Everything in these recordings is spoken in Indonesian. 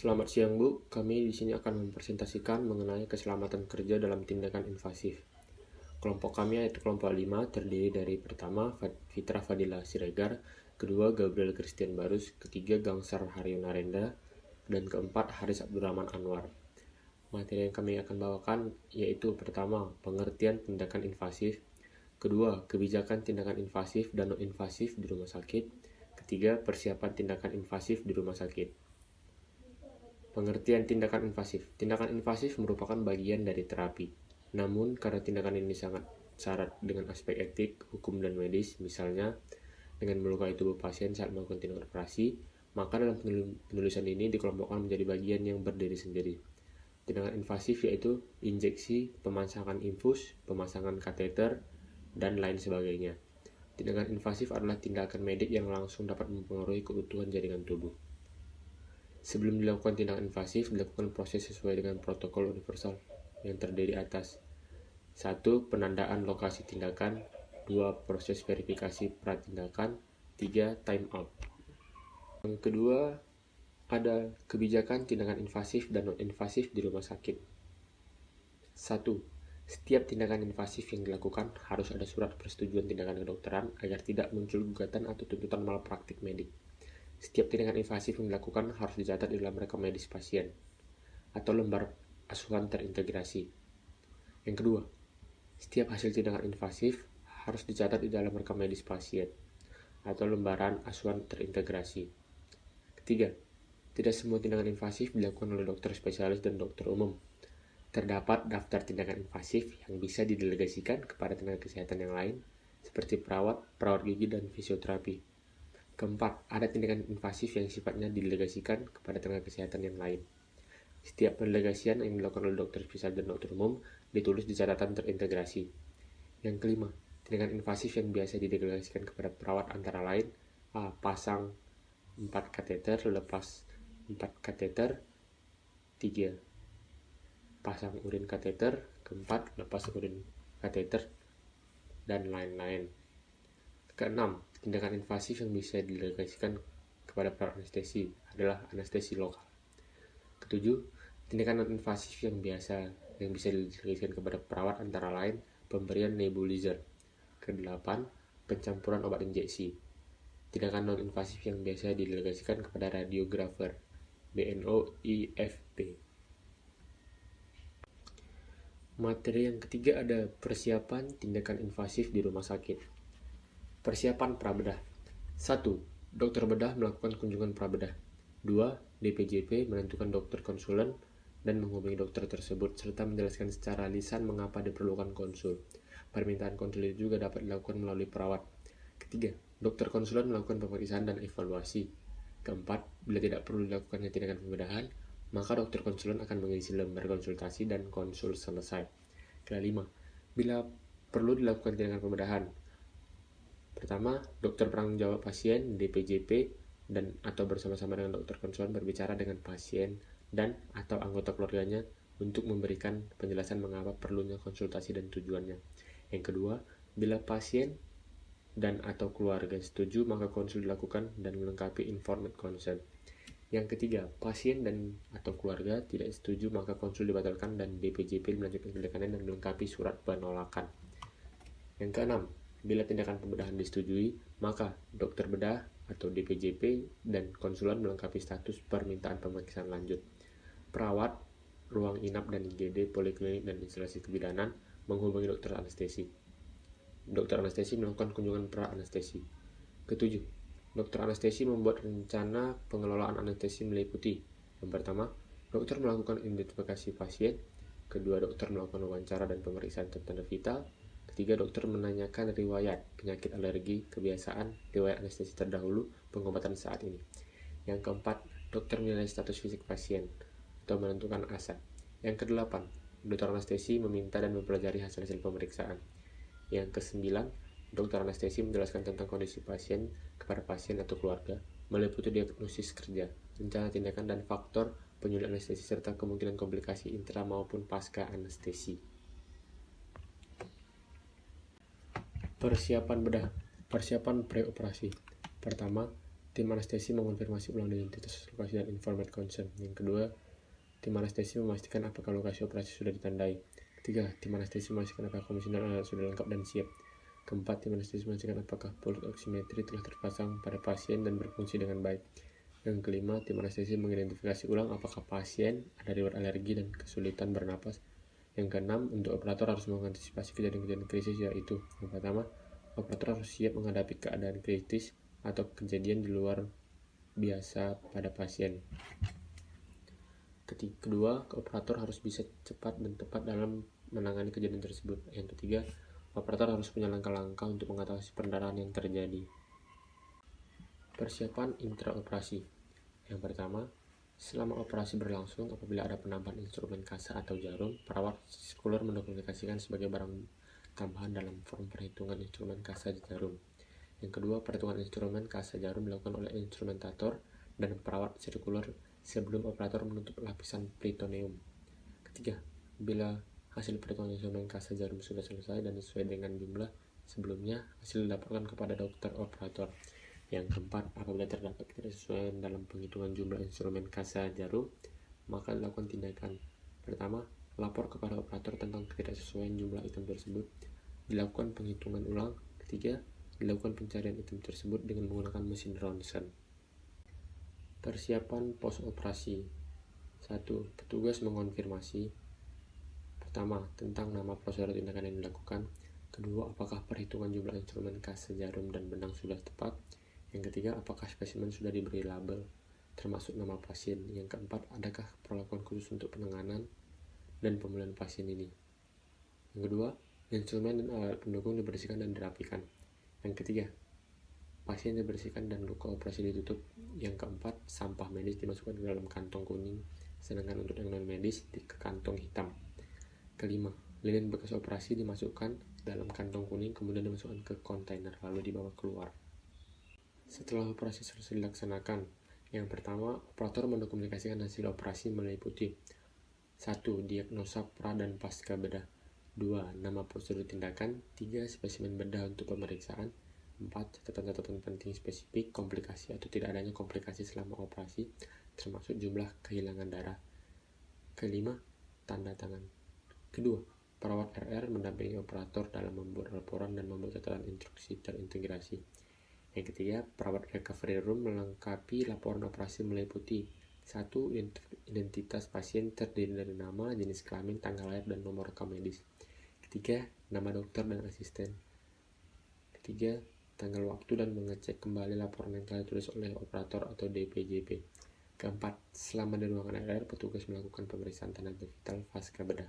Selamat siang Bu, kami di sini akan mempresentasikan mengenai keselamatan kerja dalam tindakan invasif. Kelompok kami yaitu kelompok 5 terdiri dari pertama Fitra Fadila Siregar, kedua Gabriel Christian Barus, ketiga Gangsar Haryo Narendra, dan keempat Haris Abdurrahman Anwar. Materi yang kami akan bawakan yaitu pertama pengertian tindakan invasif, kedua kebijakan tindakan invasif dan non-invasif di rumah sakit, ketiga persiapan tindakan invasif di rumah sakit. Pengertian tindakan invasif. Tindakan invasif merupakan bagian dari terapi. Namun, karena tindakan ini sangat syarat dengan aspek etik, hukum, dan medis, misalnya dengan melukai tubuh pasien saat melakukan tindakan operasi, maka dalam penulisan ini dikelompokkan menjadi bagian yang berdiri sendiri. Tindakan invasif yaitu injeksi, pemasangan infus, pemasangan kateter, dan lain sebagainya. Tindakan invasif adalah tindakan medik yang langsung dapat mempengaruhi keutuhan jaringan tubuh. Sebelum dilakukan tindakan invasif, dilakukan proses sesuai dengan protokol universal yang terdiri atas 1. Penandaan lokasi tindakan, 2. Proses verifikasi pratindakan, 3. Time out. Yang kedua, ada kebijakan tindakan invasif dan non-invasif di rumah sakit. 1. Setiap tindakan invasif yang dilakukan harus ada surat persetujuan tindakan kedokteran agar tidak muncul gugatan atau tuntutan malpraktik medik. Setiap tindakan invasif yang dilakukan harus dicatat di dalam rekam medis pasien atau lembar asuhan terintegrasi. Yang kedua, setiap hasil tindakan invasif harus dicatat di dalam rekam medis pasien atau lembaran asuhan terintegrasi. Ketiga, tidak semua tindakan invasif dilakukan oleh dokter spesialis dan dokter umum. Terdapat daftar tindakan invasif yang bisa didelegasikan kepada tenaga kesehatan yang lain, seperti perawat gigi, dan fisioterapi. Keempat, ada tindakan invasif yang sifatnya didelegasikan kepada tenaga kesehatan yang lain. Setiap pendelegasian yang dilakukan oleh dokter spesialis dan dokter umum ditulis di catatan terintegrasi. Yang kelima, tindakan invasif yang biasa didelegasikan kepada perawat antara lain: A. Pasang 4 kateter, lepas 4 kateter. 3. Pasang urin kateter. Keempat, lepas urin kateter, dan lain-lain. Keenam, tindakan invasif yang bisa didelegasikan kepada perawat anestesi adalah anestesi lokal. Ketujuh, tindakan non-invasif yang bisa didelegasikan kepada perawat antara lain pemberian nebulizer. Kedelapan, pencampuran obat injeksi. Tindakan non-invasif yang biasa didelegasikan kepada radiografer, BNO IFP. Materi yang ketiga ada persiapan tindakan invasif di rumah sakit. Persiapan prabedah. 1. Dokter bedah melakukan kunjungan prabedah. 2. DPJP menentukan dokter konsulen dan menghubungi dokter tersebut serta menjelaskan secara lisan mengapa diperlukan konsul. Permintaan konsul itu juga dapat dilakukan melalui perawat. Ketiga, dokter konsulen melakukan pemeriksaan dan evaluasi. Keempat, bila tidak perlu dilakukannya tindakan pembedahan, maka dokter konsulen akan mengisi lembar konsultasi dan konsul selesai. Kelima, bila perlu dilakukan tindakan pembedahan, pertama, dokter penanggung jawab pasien, DPJP, dan atau bersama-sama dengan dokter konsulen berbicara dengan pasien dan atau anggota keluarganya untuk memberikan penjelasan mengapa perlunya konsultasi dan tujuannya. Yang kedua, bila pasien dan atau keluarga setuju, maka konsul dilakukan dan melengkapi informed consent. Yang ketiga, pasien dan atau keluarga tidak setuju, maka konsul dibatalkan dan DPJP melanjutkan tindakannya dan melengkapi surat penolakan. Yang keenam, bila tindakan pembedahan disetujui, maka dokter bedah atau DPJP dan konsulen melengkapi status permintaan pemeriksaan lanjut. Perawat, ruang inap dan IGD, poliklinik dan instalasi kebidanan menghubungi dokter anestesi. Dokter anestesi melakukan kunjungan pra-anestesi. Ketujuh, dokter anestesi membuat rencana pengelolaan anestesi meliputi: yang pertama, dokter melakukan identifikasi pasien. Kedua, dokter melakukan wawancara dan pemeriksaan tanda vital. Ketiga, dokter menanyakan riwayat penyakit alergi, kebiasaan, riwayat anestesi terdahulu, pengobatan saat ini. Yang keempat, dokter menilai status fisik pasien atau menentukan ASA. Yang kedelapan, dokter anestesi meminta dan mempelajari hasil-hasil pemeriksaan. Yang kesembilan, dokter anestesi menjelaskan tentang kondisi pasien kepada pasien atau keluarga, meliputi diagnosis kerja, rencana tindakan, dan faktor penyulit anestesi serta kemungkinan komplikasi intra maupun pasca anestesi. Persiapan bedah. Persiapan preoperasi. Pertama, tim anestesi mengonfirmasi ulang identitas lokasi dan informed consent. Yang kedua, tim anestesi memastikan apakah lokasi operasi sudah ditandai. Ketiga, tim anestesi memastikan apakah komisi dan alat sudah lengkap dan siap. Keempat, tim anestesi memastikan apakah puls oximetri telah terpasang pada pasien dan berfungsi dengan baik. Yang kelima, tim anestesi mengidentifikasi ulang apakah pasien ada riwayat alergi dan kesulitan bernapas. Yang keenam, untuk operator harus mengantisipasi kejadian-kejadian krisis, yaitu yang pertama, operator harus siap menghadapi keadaan kritis atau kejadian di luar biasa pada pasien. Kedua, operator harus bisa cepat dan tepat dalam menangani kejadian tersebut. Yang ketiga, operator harus punya langkah-langkah untuk mengatasi perdarahan yang terjadi. Persiapan intraoperasi. Yang pertama, selama operasi berlangsung, apabila ada penambahan instrumen kasa atau jarum, perawat sekuler mendokumentasikan sebagai barang tambahan dalam form perhitungan instrumen kasa jarum. Yang kedua, perhitungan instrumen kasa jarum dilakukan oleh instrumentator dan perawat sirkuler sebelum operator menutup lapisan peritoneum. Ketiga, bila hasil perhitungan instrumen kasa jarum sudah selesai dan sesuai dengan jumlah sebelumnya, hasil dilaporkan kepada dokter operator. Yang keempat, apabila terdapat ketidaksesuaian dalam penghitungan jumlah instrumen kasa jarum, maka dilakukan tindakan. Pertama, lapor kepada operator tentang ketidaksesuaian jumlah item tersebut, dilakukan penghitungan ulang. Ketiga, dilakukan pencarian item tersebut dengan menggunakan mesin ronsen. Persiapan post-operasi. 1. Petugas mengonfirmasi. Pertama, tentang nama prosedur tindakan yang dilakukan. Kedua, apakah perhitungan jumlah instrumen kasa jarum dan benang sudah tepat. Yang ketiga, apakah spesimen sudah diberi label, termasuk nama pasien. Yang keempat, adakah perlakuan khusus untuk penanganan dan pemulihan pasien ini. Yang kedua, instrumen dan alat pendukung dibersihkan dan dirapikan. Yang ketiga, pasien dibersihkan dan luka operasi ditutup. Yang keempat, sampah medis dimasukkan ke dalam kantong kuning, sedangkan untuk yang non-medis ke kantong hitam. Kelima, lilin bekas operasi dimasukkan dalam kantong kuning, kemudian dimasukkan ke kontainer, lalu dibawa keluar. Setelah operasi selesai dilaksanakan, yang pertama, operator mendokumentasikan hasil operasi meliputi 1. Diagnosa pra dan pasca bedah. 2. Nama prosedur tindakan. 3. Spesimen bedah untuk pemeriksaan. 4. Catatan-catatan penting spesifik, komplikasi atau tidak adanya komplikasi selama operasi, termasuk jumlah kehilangan darah. Kelima, tanda tangan. Kedua, perawat RR mendampingi operator dalam membuat laporan dan membuat catatan instruksi terintegrasi. Yang ketiga, perawat recovery room melengkapi laporan operasi meliputi 1. Identitas pasien terdiri dari nama, jenis kelamin, tanggal lahir, dan nomor rekam medis. Ketiga, nama dokter dan asisten. Ketiga, tanggal waktu dan mengecek kembali laporan yang telah ditulis oleh operator atau DPJP. Keempat, selama di ruangan RR, petugas melakukan pemeriksaan tenaga vital pasca bedah.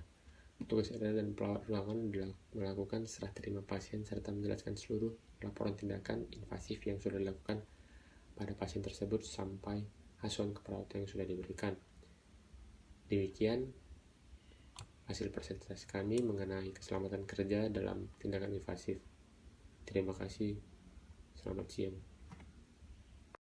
Petugas RR dan perawat ruangan melakukan serah terima pasien serta menjelaskan seluruh laporan tindakan invasif yang sudah dilakukan pada pasien tersebut sampai asuhan keperawatan yang sudah diberikan. Demikian hasil presentasi kami mengenai keselamatan kerja dalam tindakan invasif. Terima kasih. Selamat siang.